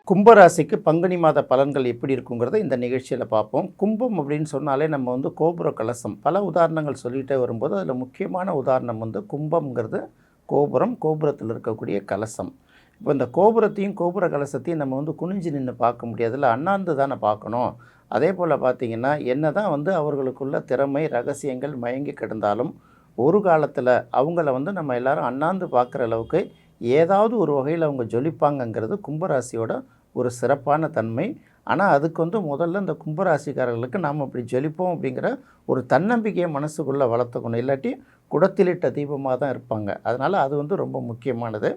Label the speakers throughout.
Speaker 1: கும்பராசிக்கு பங்குனி மாத பலன்கள் எப்படி இருக்குங்கிறத இந்த நிகழ்ச்சியில் பார்ப்போம். கும்பம் அப்படின்னு சொன்னாலே நம்ம கோபுர கலசம் பல உதாரணங்கள் சொல்லிகிட்டே வரும்போது அதில் முக்கியமான உதாரணம் கும்பம்ங்கிறது கோபுரம், கோபுரத்தில் இருக்கக்கூடிய கலசம். இப்போ இந்த கோபுரத்தையும் கோபுர கலசத்தையும் நம்ம குனிஞ்சு நின்று பார்க்க முடியாதுல்ல, அண்ணாந்து தானே பார்க்கணும். அதே போல் பார்த்திங்கன்னா என்ன தான் அவர்களுக்குள்ள திறமை ரகசியங்கள் மயங்கி கிடந்தாலும் ஒரு காலத்தில் அவங்கள நம்ம எல்லோரும் அண்ணாந்து பார்க்குற அளவுக்கு ஏதாவது ஒரு வகையில் அவங்க ஜொலிப்பாங்கங்கிறது கும்பராசியோட ஒரு சிறப்பான தன்மை. ஆனால் அதுக்கு முதல்ல இந்த கும்பராசிக்காரர்களுக்கு நாம் அப்படி ஜொலிப்போம் அப்படிங்கிற ஒரு தன்னம்பிக்கையை மனசுக்குள்ளே வளர்த்துக்கணும். இல்லாட்டி குடத்திலிட்ட தீபமாக தான் இருப்பாங்க. அதனால் அது ரொம்ப முக்கியமானது.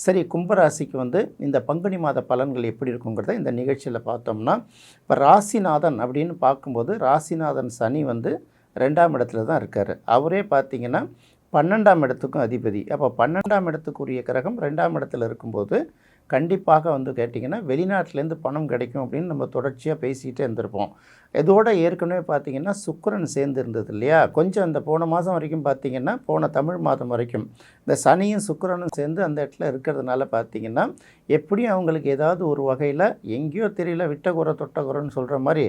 Speaker 1: சரி, கும்பராசிக்கு இந்த பங்குனி மாத பலன்கள் எப்படி இருக்குங்கிறத இந்த நிகழ்ச்சியில் பார்த்தோம்னா, இப்போ ராசிநாதன் அப்படின்னு பார்க்கும்போது ராசிநாதன் சனி 2ஆம் இடத்துல தான் இருக்கார். அவரே பார்த்திங்கன்னா 12ஆம் இடத்துக்கும் அதிபதி. அப்போ 12ஆம் இடத்துக்குரிய கிரகம் 2ஆம் இடத்துல இருக்கும்போது கண்டிப்பாக கேட்டிங்கன்னா வெளிநாட்டிலேருந்து பணம் கிடைக்கும் அப்படின்னு நம்ம தொடர்ச்சியாக பேசிகிட்டே இருந்திருப்போம். இதோட ஏற்கனவே பார்த்திங்கன்னா சுக்கிரன் சேர்ந்து இருந்தது இல்லையா, கொஞ்சம் இந்த போன மாதம் வரைக்கும் பார்த்திங்கன்னா போன தமிழ் மாதம் வரைக்கும் இந்த சனியும் சுக்கிரனும் சேர்ந்து அந்த இடத்துல இருக்கிறதுனால பார்த்திங்கன்னா எப்படியும் அவங்களுக்கு ஏதாவது ஒரு வகையில் எங்கேயோ தெரியல விட்ட குறை தொட்ட குறைன்னு சொல்கிற மாதிரி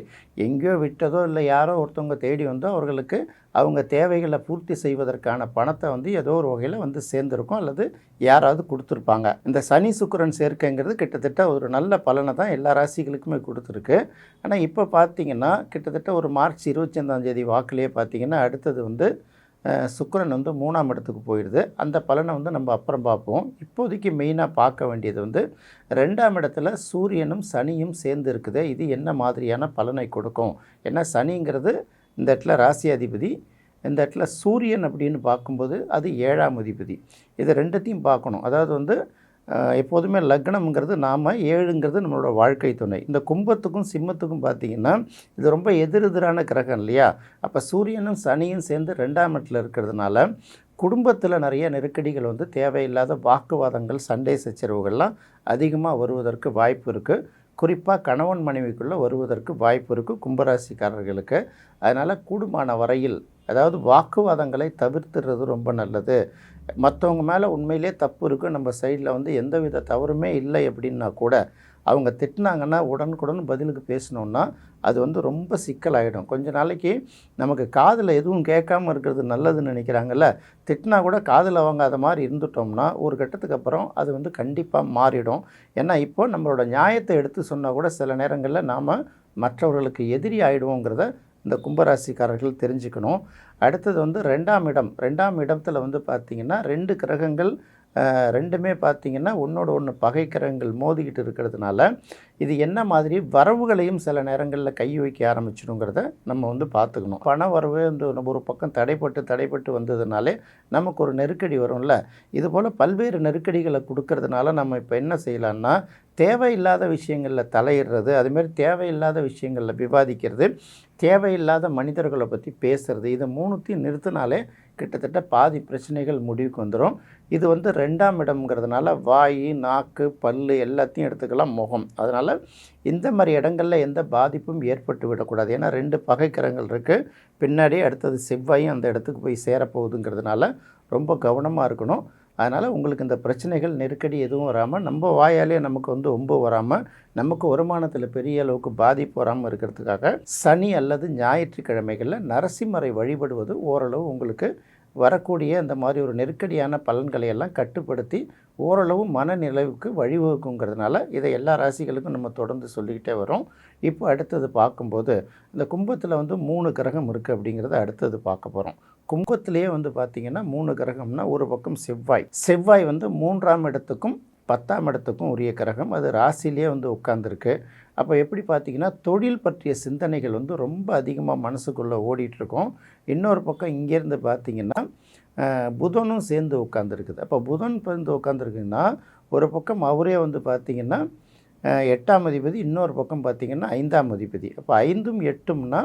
Speaker 1: எங்கேயோ விட்டதோ இல்லை யாரோ ஒருத்தவங்க தேடி வந்தோ அவர்களுக்கு அவங்க தேவைகளை பூர்த்தி செய்வதற்கான பணத்தை ஏதோ ஒரு வகையில் சேர்ந்துருக்கும் அல்லது யாராவது கொடுத்துருப்பாங்க. இந்த சனி சுக்கிரன் சேர்க்கைங்கிறது கிட்டத்தட்ட ஒரு நல்ல பலனை தான் எல்லா ராசிகளுக்குமே கொடுத்துருக்கு. ஆனால் இப்போ பார்த்திங்கன்னா கிட்டத்தட்ட ஒரு மார்ச் 25ஆம் தேதி வாக்கிலேயே பார்த்திங்கன்னா அடுத்தது சுக்கிரன் 3ஆம் இடத்துக்கு போயிடுது. அந்த பலனை நம்ம அப்புறம் பார்ப்போம். இப்போதைக்கு மெயினாக பார்க்க வேண்டியது 2ஆம் இடத்துல சூரியனும் சனியும் சேர்ந்து இருக்குது. இது என்ன மாதிரியான பலனை கொடுக்கும்? ஏன்னா சனிங்கிறது இந்த இடத்துல ராசி அதிபதி, இந்த இடத்துல சூரியன் அப்படின்னு பார்க்கும்போது அது 7ஆம் அதிபதி. இது ரெண்டுத்தையும் பார்க்கணும். அதாவது எப்போதுமே லக்னம்ங்கிறது நாம் 7ங்கிறது நம்மளோட வாழ்க்கை துணை. இந்த கும்பத்துக்கும் சிம்மத்துக்கும் பார்த்திங்கன்னா இது ரொம்ப எதிரெதிரான கிரகம் இல்லையா. அப்போ சூரியனும் சனியும் சேர்ந்து 2ஆம் இடத்துல இருக்கிறதுனால குடும்பத்தில் நிறைய நெருக்கடிகள் தேவையில்லாத வாக்குவாதங்கள் சண்டை சச்சரவுகள்லாம் அதிகமாக வருவதற்கு வாய்ப்பு இருக்குது. குறிப்பாக கணவன் மனைவிக்குள்ளே வருவதற்கு வாய்ப்பு இருக்குது கும்பராசிக்காரர்களுக்கு. அதனால் கூடுமான வரையில் அதாவது வாக்குவாதங்களை தவிர்த்துறது ரொம்ப நல்லது. மற்றவங்க மேலே உண்மையிலே தப்பு இருக்குது, நம்ம சைடில் எந்தவித தவறுமே இல்லை அப்படின்னா கூட அவங்க திட்டினாங்கன்னா உடனுக்குடன் பதிலுக்கு பேசணுன்னா அது ரொம்ப சிக்கலாகிடும். கொஞ்ச நாளைக்கு நமக்கு காதில் எதுவும் கேட்காமல் இருக்கிறது நல்லதுன்னு நினைக்கிறாங்கல்ல, திட்டினா கூட காதில் வாங்காத மாதிரி இருந்துட்டோம்னா ஒரு கட்டத்துக்கு அப்புறம் அது கண்டிப்பாக மாறிடும். ஏன்னா இப்போ நம்மளோட நியாயத்தை எடுத்து சொன்னால் கூட சில நேரங்களில் நாம் மற்றவர்களுக்கு எதிரி ஆகிடுவோங்கிறத இந்த கும்பராசிக்காரர்கள் தெரிஞ்சுக்கணும். அடுத்தது 2ஆம் இடத்துல பார்த்திங்கன்னா 2 கிரகங்கள் ரெண்டுமே பார்த்திங்கன்னா ஒன்றோட ஒன்று பகை கிரகங்கள் மோதிக்கிட்டு இருக்கிறதுனால இது என்ன மாதிரி வரவுகளையும் சில நேரங்களில் கை வைக்க ஆரம்பிச்சிடுங்கிறத நம்ம பார்த்துக்கணும். பண வரவு ஒரு பக்கம் தடைப்பட்டு வந்ததுனாலே நமக்கு ஒரு நெருக்கடி வரும்ல. இதுபோல் பல்வேறு நெருக்கடிகளை கொடுக்கறதுனால நம்ம இப்போ என்ன செய்யலான்னா தேவையில்லாத விஷயங்களில் தலையிடுறது, அதுமாரி தேவையில்லாத விஷயங்களில் விவாதிக்கிறது, தேவையில்லாத மனிதர்களை பற்றி பேசுகிறது, இது 3த்தையும் நிறுத்தினாலே கிட்டத்தட்ட பாதி பிரச்சனைகள் முடிவுக்கு வந்துடும். இது 2ஆம் இடம்ங்கிறதுனால வாய் நாக்கு பல் எல்லாத்தையும் எடுத்துக்கலாம், முகம். அதனால் இந்த மாதிரி இடங்களில் எந்த பாதிப்பும் ஏற்பட்டு விடக்கூடாது. ஏன்னா 2 பகைக்கிரகங்கள் இருக்குது பின்னாடி. அடுத்தது செவ்வாயும் அந்த இடத்துக்கு போய் சேரப்போகுதுங்கிறதுனால ரொம்ப கவனமாக இருக்கணும். அதனால் உங்களுக்கு இந்த பிரச்சனைகள் நெருக்கடி எதுவும் வராமல் நம்ம வாயாலே நமக்கு ஒம்பு வராமல் நமக்கு வருமானத்தில் பெரிய அளவுக்கு பாதிப்பு வராமல் இருக்கிறதுக்காக சனி அல்லது ஞாயிற்றுக்கிழமைகளில் நரசிம்மரை வழிபடுவது ஓரளவு உங்களுக்கு வரக்கூடிய இந்த மாதிரி ஒரு நெருக்கடியான பலன்களை எல்லாம் கட்டுப்படுத்தி ஓரளவு மனநிலைவுக்கு வழிவகுக்குங்கிறதுனால இதை எல்லா ராசிகளுக்கும் நம்ம தொடர்ந்து சொல்லிக்கிட்டே வரோம். இப்போ அடுத்தது பார்க்கும்போது இந்த கும்பத்தில் 3 கிரகம் இருக்குது அப்படிங்கிறத அடுத்தது பார்க்க போகிறோம். கும்பத்திலேயே பார்த்திங்கன்னா 3 கிரகம்னா ஒரு பக்கம் செவ்வாய் 3ஆம் இடத்துக்கும் 10ஆம் இடத்துக்கும் உரிய கிரகம். அது ராசியிலே உட்கார்ந்துருக்கு. அப்போ எப்படி பார்த்திங்கன்னா தொழில் பற்றிய சிந்தனைகள் ரொம்ப அதிகமாக மனசுக்குள்ளே ஓடிட்டுருக்கோம். இன்னொரு பக்கம் இங்கேருந்து பார்த்திங்கன்னா புதனும் சேர்ந்து உட்காந்துருக்குது. அப்போ புதன் சேர்ந்து உட்காந்துருக்குன்னா ஒரு பக்கம் அவரே பார்த்திங்கன்னா 8ஆம் அதிபதி, இன்னொரு பக்கம் பார்த்திங்கன்னா 5ஆம் அதிபதி. அப்போ 5ம் 8ம்னா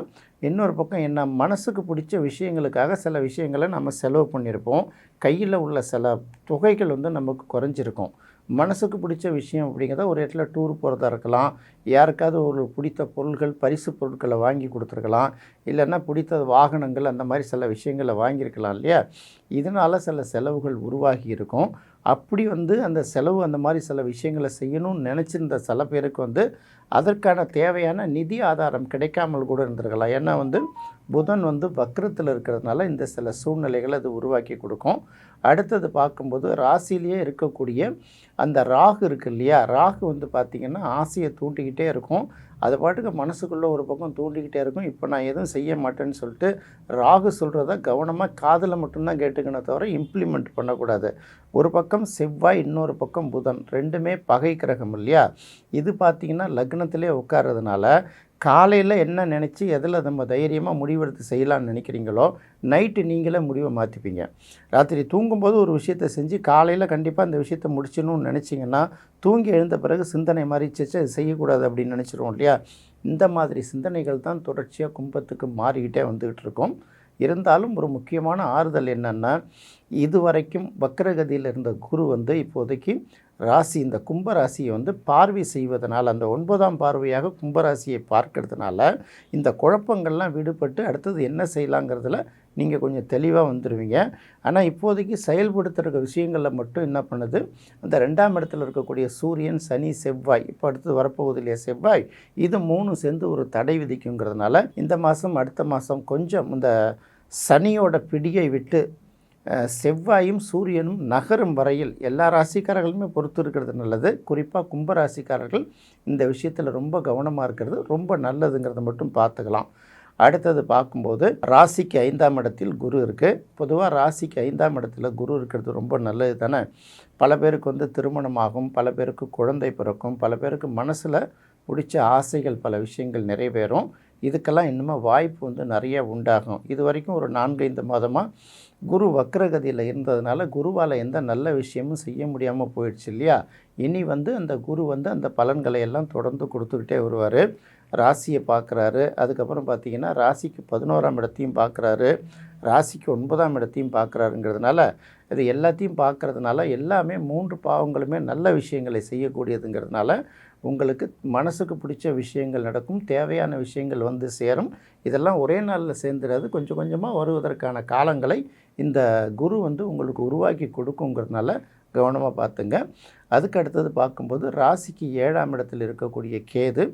Speaker 1: இன்னொரு பக்கம் என்ன மனசுக்கு பிடிச்ச விஷயங்களுக்காக சில விஷயங்களை நம்ம செலவு பண்ணியிருப்போம். கையில் உள்ள சில தொகைகள் நமக்கு குறைஞ்சிருக்கும். மனசுக்கு பிடிச்ச விஷயம் அப்படிங்கிறத ஒரு இடத்துல டூர் போகிறதா இருக்கலாம், யாருக்காவது ஒரு பிடித்த பொருட்கள் பரிசு பொருட்களை வாங்கி கொடுத்துருக்கலாம், இல்லைன்னா பிடித்த வாகனங்கள் அந்த மாதிரி சில விஷயங்களை வாங்கியிருக்கலாம் இல்லையா. இதனால் சில செலவுகள் உருவாகி இருக்கும். அப்படி வந்து அந்த செலவு அந்த மாதிரி சில விஷயங்களை செய்யணும்னு நினச்சிருந்த சில பேருக்கு வந்து அதற்கான தேவையான நிதி ஆதாரம் கிடைக்காமல் கூட இருந்திருக்கலாம். ஏன்னா வந்து புதன் வந்து வக்ரத்தில் இருக்கிறதுனால இந்த சில சூழ்நிலைகளை அது உருவாக்கி கொடுக்கும். அடுத்தது பார்க்கும்போது ராசியிலேயே இருக்கக்கூடிய அந்த ராகு இருக்குது இல்லையா, ராகு வந்து பார்த்திங்கன்னா ஆசையை தூண்டிக்கிட்டே இருக்கும். அது பாட்டுக்கு மனசுக்குள்ளே ஒரு பக்கம் தூண்டிக்கிட்டே இருக்கும். இப்போ நான் எதுவும் செய்ய மாட்டேன்னு சொல்லிட்டு ராகு சொல்கிறத கவனமாக காதில் மட்டும்தான் கேட்டுக்கணும், தவிர இம்ப்ளிமெண்ட் பண்ணக்கூடாது. ஒரு பக்கம் செவ்வாய், இன்னொரு பக்கம் புதன், ரெண்டுமே பகை கிரகம் இல்லையா. இது பார்த்திங்கன்னா லக்னத்திலே உட்கார்றதுனால காலையில் என்ன நினச்சி எதில் நம்ம தைரியமாக முடிவெடுத்து செய்யலான்னு நினைக்கிறீங்களோ நைட்டு நீங்களே முடிவை மாற்றிப்பீங்க. ராத்திரி தூங்கும்போது ஒரு விஷயத்தை செஞ்சு காலையில் கண்டிப்பாக அந்த விஷயத்தை முடிச்சணும்னு நினச்சிங்கன்னா தூங்கி எழுந்த பிறகு சிந்தனை மாதிரி அது செய்யக்கூடாது அப்படின்னு நினச்சிருவோம் இல்லையா. இந்த மாதிரி சிந்தனைகள் தான் தொடர்ச்சியாக கும்பத்துக்கு மாறிக்கிட்டே வந்துக்கிட்டு இருக்கும். இருந்தாலும் ஒரு முக்கியமான ஆறுதல் என்னென்னா, இதுவரைக்கும் வக்ரகதியில் இருந்த குரு வந்து இப்போதைக்கு ராசி, இந்த கும்பராசியை வந்து பார்வை செய்வதனால், அந்த 9ஆம் பார்வையாக கும்பராசியை பார்க்கறதுனால இந்த குழப்பங்கள்லாம் விடுபட்டு அடுத்தது என்ன செய்யலாங்கிறதுல நீங்கள் கொஞ்சம் தெளிவாக வந்துடுவீங்க. ஆனால் இப்போதைக்கு செயல்படுத்துகிற விஷயங்களில் மட்டும் என்ன பண்ணுது, அந்த 2ஆம் இடத்துல இருக்கக்கூடிய சூரியன், சனி, செவ்வாய், இப்போ அடுத்தது வரப்போகுது இல்லையா செவ்வாய், இது 3 சேர்ந்து ஒரு தடை விதிக்குங்கிறதுனால இந்த மாதம் அடுத்த மாதம் கொஞ்சம் இந்த சனியோட பிடியை விட்டு செவ்வாயும் சூரியனும் நகரும் வரையில் எல்லா ராசிக்காரர்களுமே பொறுத்து இருக்கிறது நல்லது. குறிப்பாக கும்பராசிக்காரர்கள் இந்த விஷயத்தில் ரொம்ப கவனமாக இருக்கிறது ரொம்ப நல்லதுங்கிறத மட்டும் பார்த்துக்கலாம். அடுத்தது பார்க்கும்போது ராசிக்கு 5ஆம் இடத்தில் குரு இருக்குது. பொதுவாக ராசிக்கு 5ஆம் இடத்துல குரு இருக்கிறது ரொம்ப நல்லது தானே. பல பேருக்கு வந்து திருமணமாகும், பல பேருக்கு குழந்தை பிறக்கும், பல பேருக்கு மனசில் பிடிச்ச ஆசைகள் பல விஷயங்கள் நிறைவேறும். இதுக்கெல்லாம் இன்னுமே வாய்ப்பு வந்து நிறைய உண்டாகும். இது வரைக்கும் ஒரு 4-5 மாதமாக குரு வக்ரகதியில் இருந்ததுனால குருவால் எந்த நல்ல விஷயமும் செய்ய முடியாமல் போயிடுச்சு இல்லையா. இனி வந்து அந்த குரு வந்து அந்த பலன்களை எல்லாம் தொடர்ந்து கொடுத்துக்கிட்டே வருவார். ராசியை பார்க்குறாரு, அதுக்கப்புறம் பார்த்திங்கன்னா ராசிக்கு 11ஆம் இடத்தையும் பார்க்குறாரு, ராசிக்கு 9ஆம் இடத்தையும் பார்க்குறாருங்கிறதுனால இது எல்லாத்தையும் பார்க்குறதுனால எல்லாமே 3 பாவங்களுமே நல்ல விஷயங்களை செய்யக்கூடியதுங்கிறதுனால உங்களுக்கு மனசுக்கு பிடிச்ச விஷயங்கள் நடக்கும், தேவையான விஷயங்கள் வந்து சேரும். இதெல்லாம் ஒரே நாளில் சேர்ந்துடாது, கொஞ்சம் கொஞ்சமாக வருவதற்கான காலங்களை இந்த குரு வந்து உங்களுக்கு உருவாக்கி கொடுக்குங்கிறதுனால கவனமாக பார்த்துங்க. அதுக்கு அடுத்தது பார்க்கும்போது ராசிக்கு 7ஆம் இடத்தில் இருக்கக்கூடிய கேது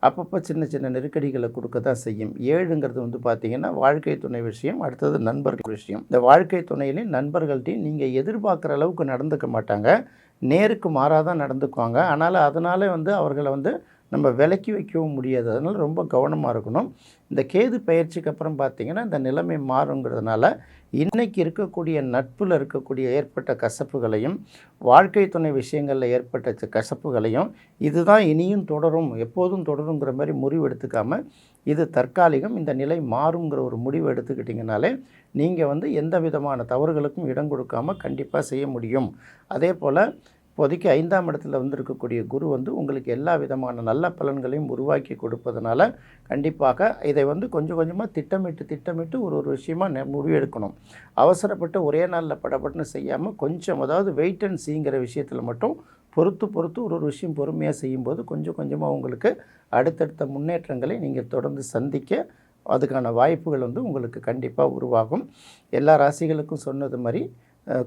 Speaker 1: அப்பப்போ சின்ன சின்ன நெருக்கடிகளை கொடுக்க தான் செய்யும். 7ங்கிறது வந்து பார்த்திங்கன்னா வாழ்க்கை துணை விஷயம், அடுத்தது நண்பர்கள் விஷயம். இந்த வாழ்க்கை துணையிலையும் நண்பர்கள்ட்டையும் நீங்கள் எதிர்பார்க்குற அளவுக்கு நடந்துக்க மாட்டாங்க, நேருக்கு மாறாக தான் நடந்துக்குவாங்க. அதனால் வந்து அவர்களை வந்து நம்ம விலக்கி வைக்கவும் முடியாது. அதனால் ரொம்ப கவனமாக இருக்கணும். இந்த கேது பயிற்சிக்கு அப்புறம் பார்த்திங்கன்னா இந்த நிலைமை மாறுங்கிறதுனால இன்றைக்கி இருக்கக்கூடிய நட்பில் இருக்கக்கூடிய ஏற்பட்ட கசப்புகளையும் வாழ்க்கை துணை விஷயங்களில் ஏற்பட்ட கசப்புகளையும் இதுதான் இனியும் தொடரும், எப்போதும் தொடருங்கிற மாதிரி முடிவு எடுத்துக்காமல் இது தற்காலிகம், இந்த நிலை மாறுங்கிற ஒரு முடிவு எடுத்துக்கிட்டிங்கனாலே நீங்கள் வந்து எந்த விதமான தவறுகளுக்கும் இடம் கொடுக்காமல் கண்டிப்பாக செய்ய முடியும். அதே போல் இப்போதைக்கு 5ஆம் இடத்துல வந்து இருக்கக்கூடிய குரு வந்து உங்களுக்கு எல்லா விதமான நல்ல பலன்களையும் உருவாக்கி கொடுப்பதனால கண்டிப்பாக இதை வந்து கொஞ்சம் கொஞ்சமாக திட்டமிட்டு ஒரு விஷயமாக முடிவு எடுக்கணும். அவசரப்பட்டு ஒரே நாளில் படப்பட்டுன்னு செய்யாமல் கொஞ்சம், அதாவது வெயிட் அண்ட் சீங்கிற விஷயத்தில் மட்டும் பொறுத்து ஒரு விஷயம் பொறுமையாக செய்யும்போது கொஞ்சம் கொஞ்சமாக உங்களுக்கு அடுத்தடுத்த முன்னேற்றங்களை நீங்கள் தொடர்ந்து சந்திக்க அதுக்கான வாய்ப்புகள் வந்து உங்களுக்கு கண்டிப்பாக உருவாகும். எல்லா ராசிகளுக்கும் சொன்னது மாதிரி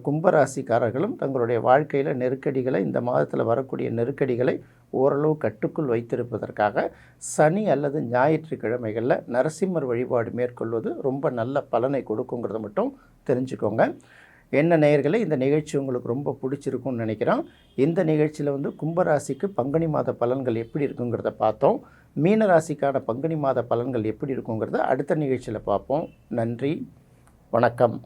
Speaker 1: கும்பராசிக்காரர்களும் தங்களுடைய வாழ்க்கையில் நெருக்கடிகளை, இந்த மாதத்தில் வரக்கூடிய நெருக்கடிகளை ஓரளவு கட்டுக்குள் வைத்திருப்பதற்காக சனி அல்லது ஞாயிற்றுக்கிழமைகளில் நரசிம்மர் வழிபாடு மேற்கொள்வது ரொம்ப நல்ல பலனை கொடுக்குங்கிறத மட்டும் தெரிஞ்சுக்கோங்க. என்ன நேயர்களே, இந்த நிகழ்ச்சி உங்களுக்கு ரொம்ப பிடிச்சிருக்கும்னு நினைக்கிறோம். இந்த நிகழ்ச்சியில் வந்து கும்பராசிக்கு பங்குனி மாத பலன்கள் எப்படி இருக்குங்கிறத பார்த்தோம். மீன ராசிக்கான பங்குனி மாத பலன்கள் எப்படி இருக்குங்கிறத அடுத்த நிகழ்ச்சியில் பார்ப்போம். நன்றி, வணக்கம்.